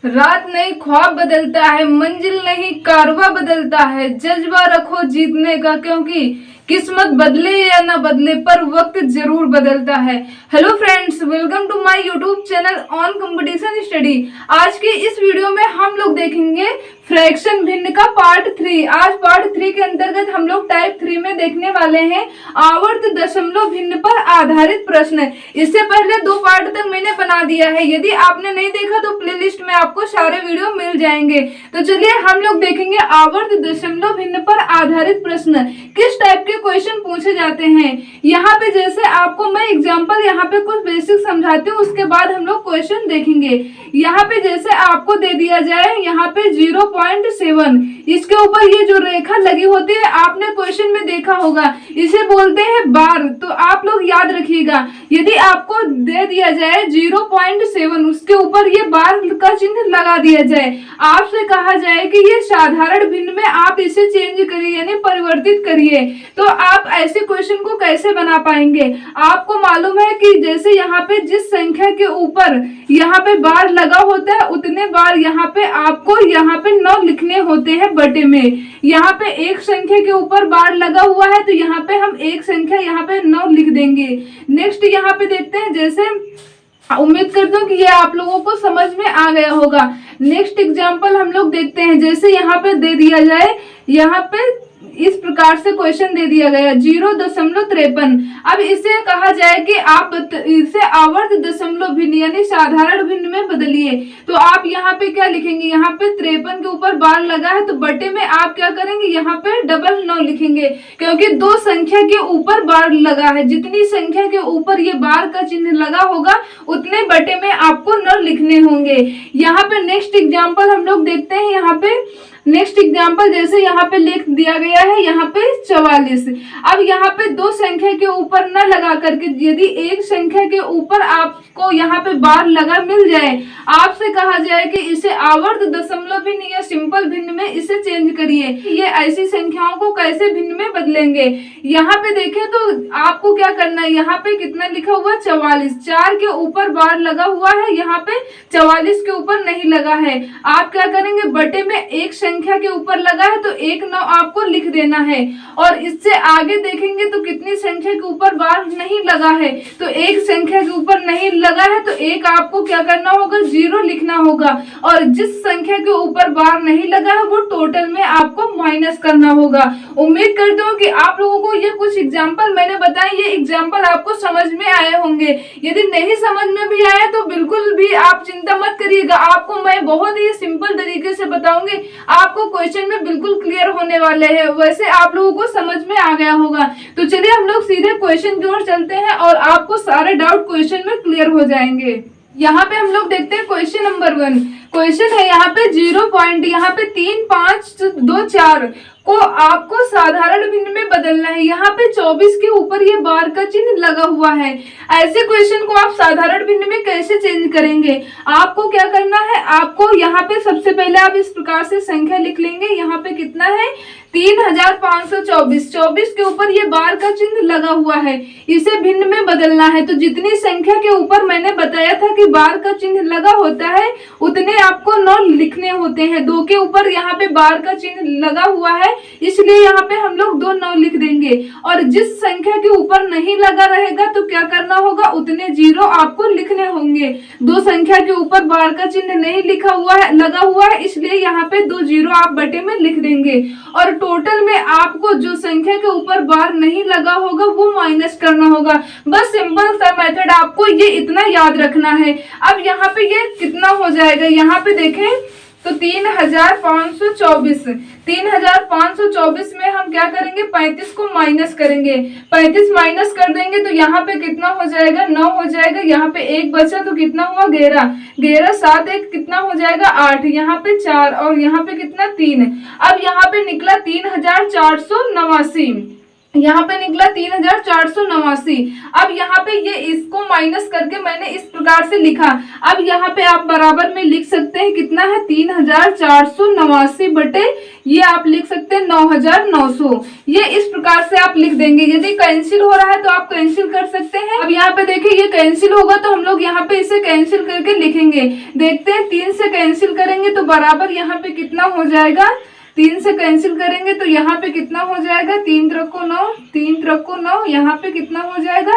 रात नहीं ख्वाब बदलता है, मंजिल नहीं कारवा बदलता है। जज्बा रखो जीतने का, क्योंकि किस्मत बदले या ना बदले पर वक्त जरूर बदलता है। Hello friends, welcome to my YouTube channel on competition study. आज की इस वीडियो में हम लोग देखेंगे फ्रैक्शन भिन्न का पार्ट 3। आज पार्ट 3 के अंतर्गत हम लोग टाइप 3 में देखने वाले हैं आवर्त दशमलव भिन्न पर आधारित प्रश्न। इससे पहले 2 पार्ट तक मैंने बना दिया है, यदि आपने नहीं देखा तो प्लेलिस्ट में आपको सारे वीडियो मिल जाएंगे। तो चलिए हम लोग देखेंगे आवर्त दशमलव भिन्न पर आधारित प्रश्न किस टाइप के क्वेश्चन पूछे जाते हैं। यहाँ पे जैसे आपको मैं एग्जांपल यहाँ पे कुछ बेसिक समझाती हूँ, उसके बाद हम लोग क्वेश्चन देखेंगे। यहाँ पे जैसे आपको दे दिया जाए यहाँ पे 0.7, इसके ऊपर ये जो रेखा लगी होती है आपने क्वेश्चन में देखा होगा, इसे बोलते हैं बार। तो आप लोग याद रखिएगा, यदि आपको दे दिया जाए 0.7, उसके ऊपर ये बार का चिन्ह लगा दिया जाए, आपसे कहा जाए कि ये साधारण भिन्न में आप इसे चेंज करिए यानी परिवर्तित करिए, तो आप ऐसे क्वेश्चन को कैसे बना पाएंगे। आपको मालूम है कि जैसे यहाँ पे जिस संख्या के ऊपर यहाँ पे बार लगा होता है उतने बार यहाँ पे आपको यहाँ पे 9 लिखने होते हैं बटे में। यहाँ पे एक संख्या के ऊपर बार लगा हुआ है तो यहाँ पे हम एक संख्या यहाँ पे 9 लिख देंगे। नेक्स्ट यहाँ पे देखते हैं, जैसे उम्मीद करता हूँ कि ये आप लोगों को समझ में आ गया होगा। नेक्स्ट एग्जांपल हम लोग देखते हैं, जैसे यहाँ पे दे दिया जाए, यहाँ पे इस प्रकार से क्वेश्चन दे दिया गया 0.53। अब इसे कहा जाए कि आप इसे आवर्त दशमलव भिन्न यानी साधारण भिन्न में बदलिए, तो आप यहाँ पे क्या लिखेंगे, यहाँ पे 53 के ऊपर बार लगा है तो बटे में आप क्या करेंगे, यहाँ पे 9 लिखेंगे, क्योंकि 2 संख्या के ऊपर बार लगा है। जितनी संख्या के ऊपर ये बार का चिन्ह लगा होगा उतने बटे में आपको 9 लिखने होंगे। यहाँ पे नेक्स्ट एग्जाम्पल हम लोग देखते हैं। यहाँ पे नेक्स्ट एग्जाम्पल जैसे यहाँ पे लिख दिया गया है यहाँ पे 44। अब यहाँ पे 2 संख्या के ऊपर न लगा करके यदि एक संख्या के ऊपर आपको यहाँ पे बार लगा मिल जाए, आपसे कहा जाए कि इसे आवर्त दशमलव भिन्न या सिंपल भिन्न में इसे चेंज करिए। ये ऐसी संख्याओं को कैसे भिन्न में बदलेंगे। यहाँ पे देखें तो आपको क्या करना है, यहाँ पे कितना लिखा हुआ 44, 4 के ऊपर बार लगा हुआ है, यहाँ पे 44 के ऊपर नहीं लगा है। आप क्या करेंगे, बटे में एक संख्या के ऊपर लगा है तो 1 9 आपको लिख देना है। और इससे आगे देखेंगे तो कितनी संख्या के ऊपर बार नहीं लगा है, तो एक संख्या के ऊपर नहीं लगा है तो एक आपको क्या करना होगा, 0 लिखना होगा। और जिस संख्या के ऊपर बार नहीं लगा है वो टोटल में आपको माइनस करना होगा। उम्मीद करती हूँ कि आप लोगों को ये कुछ एग्जाम्पल मैंने बताए, ये एग्जाम्पल आपको समझ में आए होंगे। यदि नहीं समझ में भी आया तो बिल्कुल भी आप चिंता मत करिएगा, आपको मैं बहुत ही सिंपल तरीके से बताऊंगी, आपको क्वेश्चन में बिल्कुल क्लियर होने वाले हैं। वैसे आप लोगों को समझ में आ गया होगा। तो चलिए हम लोग सीधे क्वेश्चन की ओर चलते हैं और आपको सारे डाउट क्वेश्चन में क्लियर हो जाएंगे। यहाँ पे हम लोग देखते हैं क्वेश्चन नंबर 1। क्वेश्चन है यहाँ पे 0 पॉइंट यहाँ पे 3 5 2 4 को आपको साधारण भिन्न में बदलना है। यहाँ पे 24 के ऊपर ये बार का चिन्ह लगा हुआ है। ऐसे क्वेश्चन को आप साधारण भिन्न में कैसे चेंज करेंगे। आपको क्या करना है, आपको यहाँ पे सबसे पहले आप इस प्रकार से संख्या लिख लेंगे। यहाँ पे कितना है 3524, 24 के ऊपर ये बार का चिन्ह लगा हुआ है, इसे भिन्न में बदलना है। तो जितनी संख्या के ऊपर मैंने बताया था कि बार का चिन्ह लगा होता है उतने आपको 9 लिखने होते हैं। 2 के ऊपर यहाँ पे बार का चिन्ह लगा हुआ है इसलिए यहाँ पे हम लोग 2 9 लिख देंगे। और जिस संख्या के ऊपर नहीं लगा रहेगा तो क्या करना होगा, उतने 0 आपको लिखने होंगे। 2 संख्या के ऊपर बार का चिन्ह नहीं लिखा हुआ है लगा हुआ है इसलिए यहाँ पे 2 0 आप बटे में लिख देंगे। और टोटल में आपको जो संख्या के ऊपर बार नहीं लगा होगा वो माइनस करना होगा। बस सिंपल सा मेथड, आपको ये इतना याद रखना है। अब यहाँ पे ये कितना हो जाएगा, यहाँ पे देखें तो 3524 में हम क्या करेंगे, 35 को माइनस करेंगे। 35 माइनस कर देंगे तो यहाँ पे कितना हो जाएगा, 9 हो जाएगा। यहाँ पे 1 बचा तो कितना हुआ 11, 7 1 कितना हो जाएगा 8, यहाँ पे 4 और यहाँ पे कितना 3। अब यहाँ पे निकला 3489। यहाँ पे निकला 3489। अब यहाँ पे ये इसको माइनस करके मैंने इस प्रकार से लिखा। अब यहाँ पे आप बराबर में लिख सकते हैं कितना है 3489 बटे ये आप लिख सकते हैं 9900। ये इस प्रकार से आप लिख देंगे। यदि कैंसिल हो रहा है तो आप कैंसिल कर सकते हैं। अब यहाँ पे देखिए ये कैंसिल होगा तो हम लोग यहाँ पे इसे कैंसिल करके लिखेंगे। देखते हैं 3 से कैंसिल करेंगे तो बराबर यहाँ पे कितना हो जाएगा। 3 से कैंसिल करेंगे तो यहाँ पे कितना हो जाएगा 3 त्रिको 9, 3 त्रिको 9, यहाँ पे कितना हो जाएगा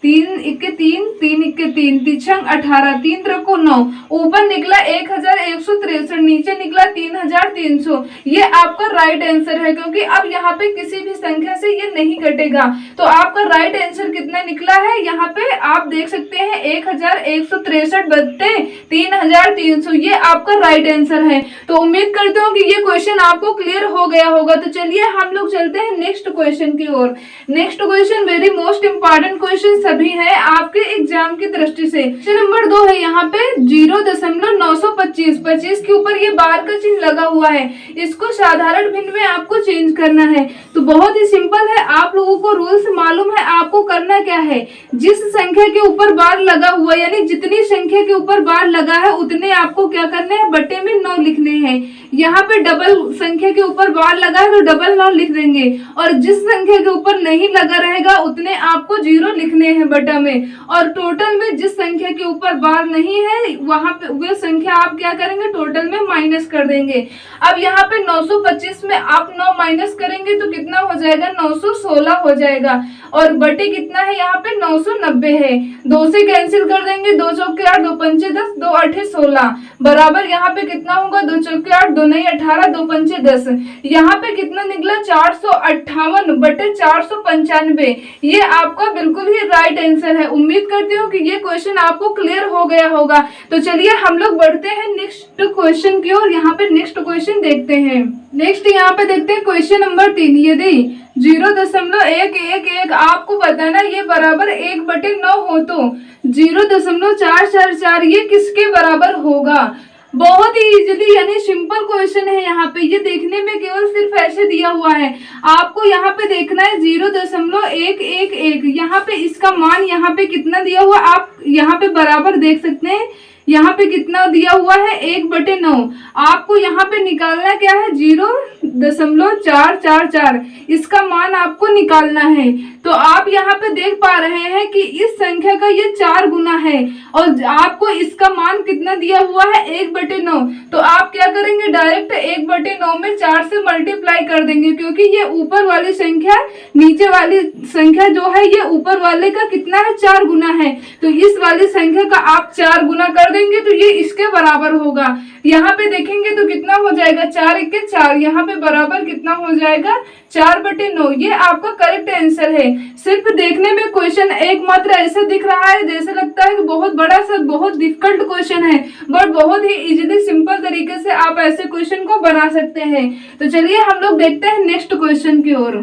3 इक्के 3, 3 इक्के 3, तिछंग 18, 3 त्रिको 9। ऊपर निकला 1163, नीचे निकला 3300। ये आपका राइट आंसर है, क्योंकि अब यहाँ पे किसी भी संख्या से ये नहीं कटेगा। तो आपका राइट आंसर कितना निकला है, यहाँ पे आप देख सकते हैं 1163 बटे 3300। ये आपका राइट आंसर है। तो उम्मीद करते हो कि ये क्वेश्चन आपको क्लियर हो गया होगा। तो चलिए हम लोग चलते हैं नेक्स्ट क्वेश्चन की ओर। Next question very most important question भी है आपके एग्जाम की दृष्टि से। क्वेश्चन नंबर 2 है यहाँ पे 0.925, 25 के ऊपर ये बार का चिन्ह लगा हुआ है। इसको साधारण भिन्न में आपको चेंज करना है। तो बहुत ही सिंपल है, आप लोगों को रूल्स मालूम है। आपको करना क्या है, जिस संख्या के ऊपर बार लगा हुआ यानी जितनी संख्या के ऊपर बार लगा है उतने आपको क्या करने हैं, बटे में 9 लिखने हैं। यहाँ पे डबल संख्या के ऊपर बार लगा है तो डबल 9 लिख देंगे, और जिस संख्या के ऊपर नहीं लगा रहेगा उतने आपको 0 लिखने हैं बटा में। और टोटल में जिस संख्या के ऊपर बार नहीं है वहां पे वे संख्या आप क्या करेंगे, टोटल में माइनस कर देंगे। अब यहाँ पे 925 में आप 9 माइनस करेंगे तो कितना हो जाएगा, 916 हो जाएगा। और बटे कितना है, यहाँ पे 990 है। 2 से कैंसिल कर देंगे, 2 चौके 8, 2 पंचे 10, 2 आठे 16 बराबर यहाँ पे कितना होगा, 2 चौके 8, 2 नहीं 18, 2 पंचे 10। यहाँ पे कितना निकला 458 बटे 495। ये आपका बिल्कुल ही राइट आंसर है। उम्मीद करती हूँ कि ये क्वेश्चन आपको क्लियर हो गया होगा। तो चलिए हम लोग बढ़ते हैं नेक्स्ट क्वेश्चन की ओर। यहाँ पे नेक्स्ट क्वेश्चन देखते हैं। नेक्स्ट यहाँ पे देखते हैं क्वेश्चन नंबर 3। यदि 0.111 आपको बताना ये बराबर 1/9 हो तो 0.444 ये किसके बराबर होगा। बहुत ही इजीली यानी सिंपल क्वेश्चन है। यहाँ पे ये देखने में केवल सिर्फ ऐसे दिया हुआ है, आपको यहाँ पे देखना है 0.111। यहाँ पे इसका मान यहाँ पे कितना दिया हुआ आप यहाँ पे बराबर देख सकते हैं। यहाँ पे कितना दिया हुआ है 1/9। आपको यहाँ पे निकालना क्या है 0.444। इसका मान आपको निकालना है। तो आप यहाँ पे देख पा रहे हैं कि इस संख्या का ये 4 गुना है और आपको इसका मान कितना दिया हुआ है 1/9। तो आप क्या करेंगे, डायरेक्ट 1/9 में 4 से मल्टीप्लाई कर देंगे, क्योंकि ये ऊपर वाली संख्या नीचे वाली संख्या जो है ये ऊपर वाले का कितना है 4 गुना है। तो इस वाली संख्या का आप 4 गुना कर देंगे तो ये इसके बराबर होगा। यहाँ पे देखेंगे तो कितना हो जाएगा 4 इक्के 4, यहाँ पे बराबर कितना हो जाएगा 4/9। ये आपका करेक्ट आंसर है। सिर्फ देखने में क्वेश्चन एकमात्र ऐसा दिख रहा है जैसे लगता है कि बहुत बड़ा सा बहुत डिफिकल्ट क्वेश्चन है, बट बहुत ही इजीली सिंपल तरीके से आप ऐसे क्वेश्चन को बना सकते हैं। तो चलिए हम लोग देखते हैं नेक्स्ट क्वेश्चन की ओर।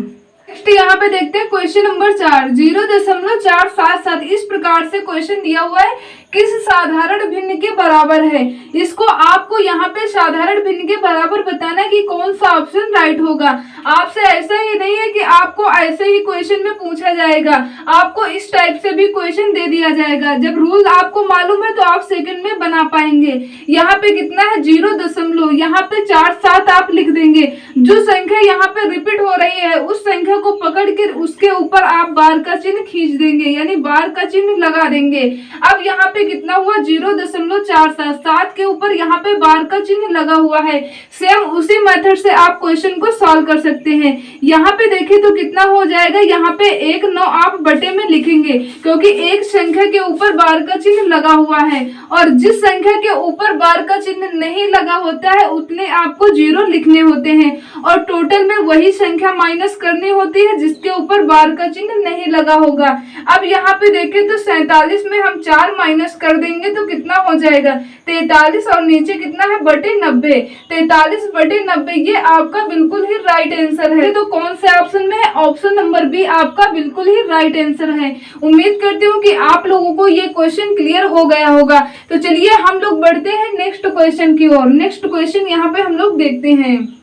नेक्स्ट यहाँ पे देखते हैं क्वेश्चन नंबर 4। 0.477 इस प्रकार से क्वेश्चन दिया हुआ है, किस साधारण भिन्न के बराबर है। इसको आपको यहाँ पे साधारण भिन्न के बराबर बताना है कि कौन सा ऑप्शन राइट होगा। आपसे ऐसा ही नहीं है कि आपको ऐसे ही क्वेश्चन में पूछा जाएगा, आपको इस टाइप से भी क्वेश्चन दे दिया जाएगा। जब रूल आपको मालूम है तो आप सेकंड में बना पाएंगे। यहाँ पे कितना है 0. यहाँ पे 47 आप लिख देंगे। जो संख्या यहाँ पे रिपीट हो रही है उस संख्या को पकड़ कर उसके ऊपर आप बार का चिन्ह खींच देंगे, यानी बार का चिन्ह लगा देंगे। अब यहाँ पे कितना हुआ 0.477 के ऊपर यहाँ पे बार का चिन्ह लगा हुआ है। सेम उसी मेथड से आप क्वेश्चन को सॉल्व कर सकते हैं। यहाँ पे देखें तो कितना हो जाएगा, यहाँ पे 1/9 आप बटे में लिखेंगे, क्योंकि एक संख्या के ऊपर बार का चिन्ह लगा हुआ है और जिस संख्या के ऊपर बार का चिन्ह नहीं लगा होता है उतने आपको 0 लिखने होते हैं और टोटल में वही संख्या माइनस करनी होती है जिसके ऊपर बार का चिन्ह नहीं लगा होगा। अब यहाँ पे देखें तो 47 में हम 4 माइनस कर देंगे तो कितना हो जाएगा 43 और नीचे कितना है बटे 90। 43/90 ये आपका बिल्कुल ही राइट आंसर है। तो कौन से ऑप्शन में है, ऑप्शन नंबर बी आपका बिल्कुल ही राइट आंसर है। उम्मीद करती हूँ कि आप लोगों को ये क्वेश्चन क्लियर हो गया होगा। तो चलिए हम लोग बढ़ते हैं नेक्स्ट क्वेश्चन की ओर। नेक्स्ट क्वेश्चन यहाँ पे हम लोग देखते हैं।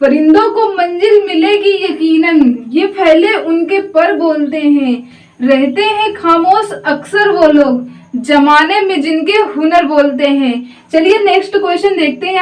परिंदों को मंजिल मिलेगी यकीनन, ये फैले उनके पर बोलते हैं। रहते हैं खामोश अक्सर वो लोग, जमाने में जिनके हुनर बोलते हैं। चलिए नेक्स्ट क्वेश्चन देखते हैं।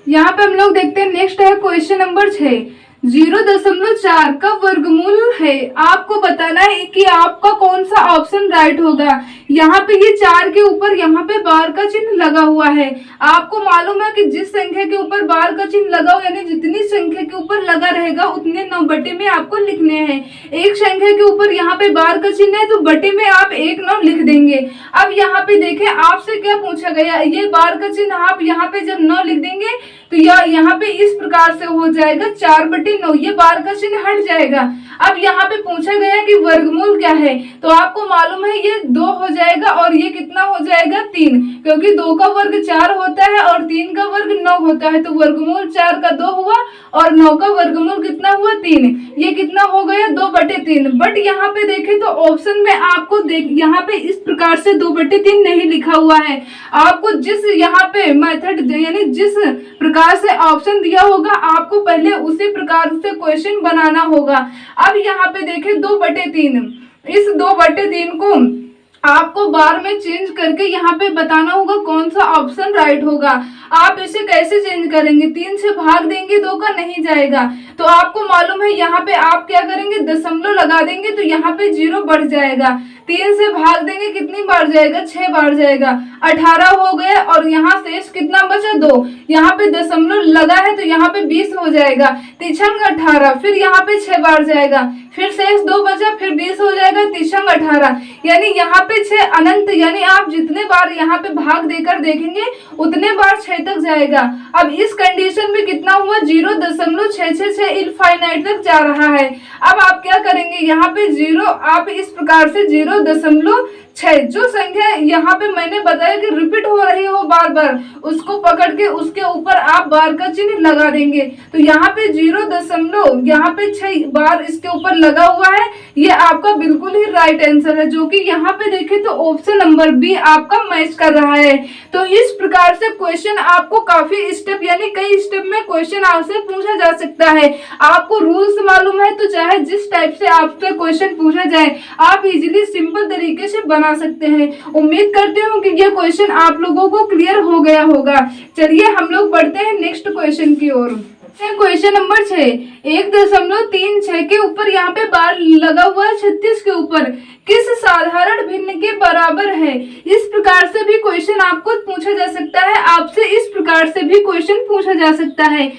यहाँ पे हम लोग देखते हैं। नेक्स्ट है क्वेश्चन नंबर 6। 0.4 का वर्गमूल है। आपको बताना है कि आपका कौन सा ऑप्शन राइट होगा। यहाँ पे ये 4 के ऊपर यहाँ पे बार का चिन्ह लगा हुआ है। आपको मालूम है कि जिस संख्या के ऊपर बार का चिन्ह लगा हुआ, यानी जितनी संख्या के ऊपर लगा रहेगा उतने 9 बटे में आपको लिखने हैं। एक संख्या के ऊपर यहाँ पे बार का चिन्ह है तो बटे में आप 1 9 लिख देंगे। अब यहाँ पे देखें आपसे क्या पूछा गया, ये बार का चिन्ह आप यहाँ पे जब 9 लिख देंगे तो यहाँ पे इस प्रकार से हो जाएगा 4/9, ये बार का चिन्ह हट जाएगा। अब यहाँ पे पूछा गया कि वर्गमूल क्या है, तो आपको मालूम है ये 2 हो जाएगा और ये कितना हो जाएगा 3, क्योंकि 2 का वर्ग 4 होता है और 3 का वर्ग 9 होता है। तो वर्गमूल 4 का 2 हुआ और 9 का वर्गमूल कितना हुआ 3, ये कितना हो गया 2/3। बट यहाँ पे देखें तो ऑप्शन में आपको यहाँ पे इस प्रकार से 2/3 नहीं लिखा हुआ है। आपको जिस यहाँ पे मेथड यानी जिस प्रकार से ऑप्शन दिया होगा आपको पहले उसी प्रकार से क्वेश्चन बनाना होगा। अब यहाँ पे देखें 2/3, इस 2/3 को आपको बार में चेंज करके यहाँ पे बताना होगा कौन सा ऑप्शन राइट होगा। आप इसे कैसे चेंज करेंगे, 3 से भाग देंगे 2 का नहीं जाएगा, तो आपको मालूम है यहाँ पे आप क्या करेंगे, दशमलव लगा देंगे तो यहाँ पे 0 बढ़ जाएगा। 3 से भाग देंगे कितनी बार जाएगा, 6 बार जाएगा, 18 हो गया और यहाँ शेष कितना बचा 2, यहाँ पे दशमलव लगा है तो यहाँ पे 20 हो जाएगा, 3 18, फिर यहाँ पे 6 बार जाएगा, फिर शेष 2 बचा, फिर 20 हो जाएगा, 3 18, यानी यहाँ पे 6 अनंत, यानी आप जितने बार यहाँ पे भाग देकर देखेंगे उतने बार 6 तक जाएगा। अब इस कंडीशन में कितना हुआ 0.666 इनफाइनाइट तक जा रहा है। अब आप क्या करेंगे, यहाँ पे 0 आप इस प्रकार से 0.6 जो संख्या यहाँ पे मैंने बताया कि रिपीट हो रही हो बार बार, उसको पकड़ के उसके ऊपर आप बार का चिन्ह लगा देंगे। तो यहाँ पे 0. यहाँ पे 6 बार इसके ऊपर लगा हुआ है, ये आपका बिल्कुल ही राइट आंसर है, जो कि यहाँ पे देखें तो ऑप्शन नंबर बी आपका मैच कर रहा है। तो इस प्रकार से क्वेश्चन आपको काफी स्टेप यानी कई स्टेप में क्वेश्चन आपसे पूछा जा सकता है। आपको रूल्स मालूम है तो चाहे जिस टाइप से आपसे क्वेश्चन पूछा जाए आप इजीली सिंपल तरीके से बना सकते हैं। उम्मीद करते हूँ कि ये क्वेश्चन आप लोगों को क्लियर हो गया होगा। चलिए हम लोग बढ़ते हैं नेक्स्ट क्वेश्चन की ओर। क्वेश्चन नंबर 6, 1.36 के ऊपर यहाँ पे बार लगा हुआ है 36 के ऊपर किस साधारण भिन्न के बराबर है। इस प्रकार से भी क्वेश्चन आपको पूछा जा सकता है, आपसे इस प्रकार से भी क्वेश्चन पूछा जा सकता है।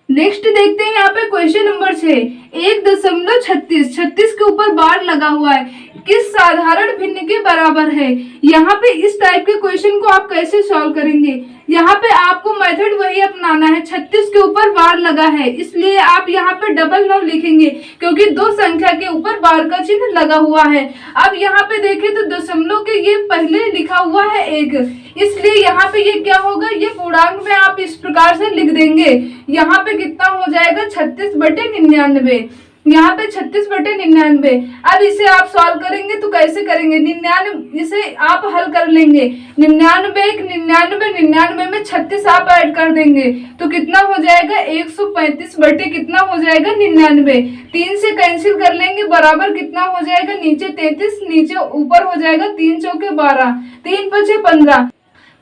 नेक्स्ट देखते हैं यहाँ पे क्वेश्चन नंबर 6, 1.36 के ऊपर बार लगा हुआ है किस साधारण भिन्न के बराबर है। यहाँ पे इस टाइप के क्वेश्चन को आप कैसे सॉल्व करेंगे, यहाँ पे आपको मेथड वही अपनाना है। 36 के ऊपर बार लगा है इसलिए आप यहाँ पे डबल 9 लिखेंगे क्योंकि 2 संख्या के ऊपर बार का चिन्ह लगा हुआ है। अब यहाँ पे देखें तो दशमलव के ये पहले लिखा हुआ है 1, इसलिए यहाँ पे ये क्या होगा, ये पूर्णांक में आप इस प्रकार से लिख देंगे। यहाँ पे कितना हो जाएगा 36/99, यहाँ पे 36/99। अब इसे आप सॉल्व करेंगे तो कैसे करेंगे, 99 इसे आप हल कर लेंगे, 99 में 36 आप ऐड कर देंगे तो कितना हो जाएगा 135 बटे कितना हो जाएगा 99। 3 से कैंसिल कर लेंगे बराबर कितना हो जाएगा, नीचे 33 नीचे ऊपर हो जाएगा 3 चौके 12, 3 5 15,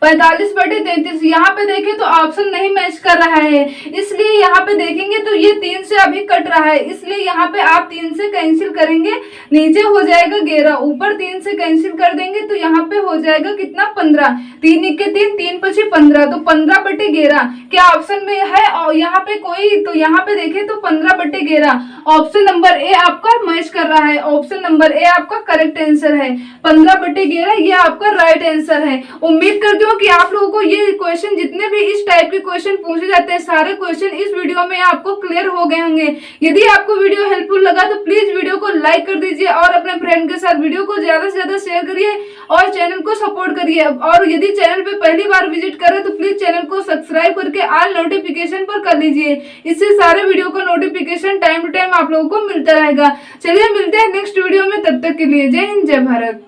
45/33। यहाँ पे देखें तो ऑप्शन नहीं मैच कर रहा है, इसलिए यहाँ पे देखेंगे तो ये 3 से अभी कट रहा है, इसलिए यहाँ पे आप 3 से कैंसिल करेंगे, नीचे हो जाएगा 11, ऊपर 3 से कैंसिल कर देंगे तो यहाँ पे हो जाएगा कितना 15, 3 1 3, 3 5 15, तो 15/11 क्या ऑप्शन में है और यहाँ पे कोई, तो यहाँ पे देखें तो 15/11 ऑप्शन नंबर ए आपका मैच कर रहा है। ऑप्शन नंबर ए आपका करेक्ट आंसर है, 15/11 ये आपका राइट आंसर है। उम्मीद करती हूँ कि आप लोगों को ये क्वेश्चन जितने भी इस टाइप के क्वेश्चन पूछे जाते हैं सारे क्वेश्चन इस वीडियो में आपको क्लियर हो गए होंगे। यदि आपको वीडियो हेल्पफुल लगा तो प्लीज वीडियो को लाइक कर दीजिए और अपने फ्रेंड के साथ वीडियो को ज्यादा से ज्यादा शेयर करिए और चैनल को सपोर्ट करिए। और यदि चैनल पे पहली बार विजिट करें तो प्लीज चैनल को सब्सक्राइब करके ऑल नोटिफिकेशन पर कर लीजिए, इससे सारे वीडियो का नोटिफिकेशन टाइम टू टाइम आप लोगों को मिलता रहेगा। चलिए मिलते हैं नेक्स्ट वीडियो में, तब तक के लिए जय हिंद जय भारत।